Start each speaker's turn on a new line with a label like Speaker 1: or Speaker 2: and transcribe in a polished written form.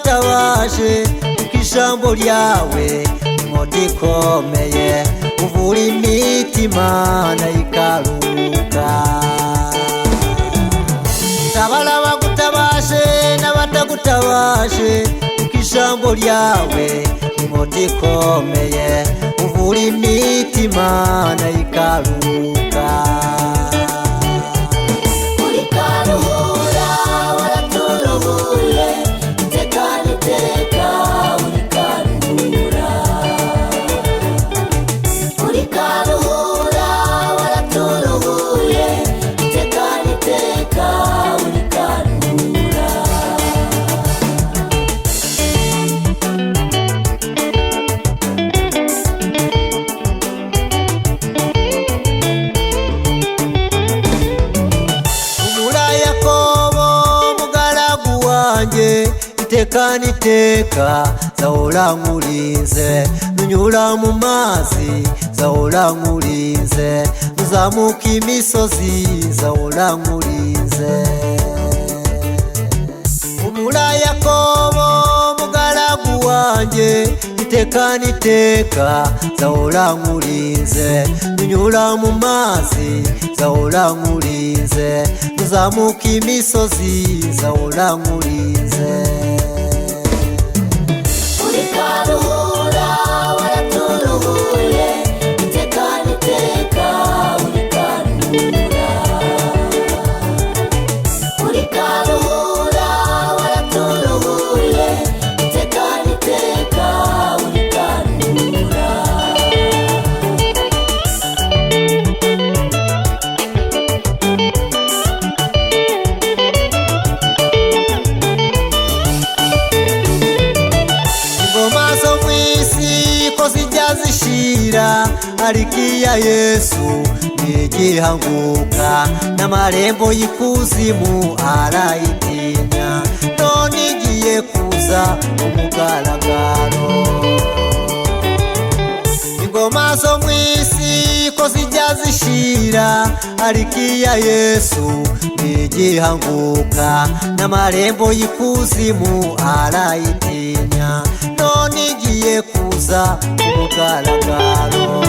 Speaker 1: bagutabaje ikijambo ryawe inkota ikomeye uvura imitima nayikaruka. Tabara bagutabaje n'abatagutabaje ikijambo ryawe inkota ikomeye uvura imitima nayikaruka.
Speaker 2: Uri karuhura waraturuhuye iteka n'iteka uri karuhura. Uri karuhura waraturuhuye iteka n'iteka uri karuhura.
Speaker 1: Iteka n'iteka zahora nkurinze, nunyura mu mazi zahora nkurinze, nuzamuka imisozi zahora nkurinze. Umura Yakobo mugaragu wanje iteka n'iteka zahora nkurinze, nunyura mu mazi zahora nkurinze, nuzamuka imisozi zahora nkurinze.
Speaker 2: Uri karuhura waraturuhuye iteka n'iteka uri karuhura. Uri karuhura waraturuhuye iteka n'iteka uri karuhura.
Speaker 1: Ingoma zo mw'isi ko zijya zishira, ariko iya Yesu ntigihanguka, n'amarembo y'ikuzimu arayitinya, none igiye kuza umugaragaro. Ingoma zo mw'isi ko zijya zishira, ariko iya Yesu ntigihanguka, n'amarembo y'ikuzimu arayitinya, none igiye kuza umugaragaro.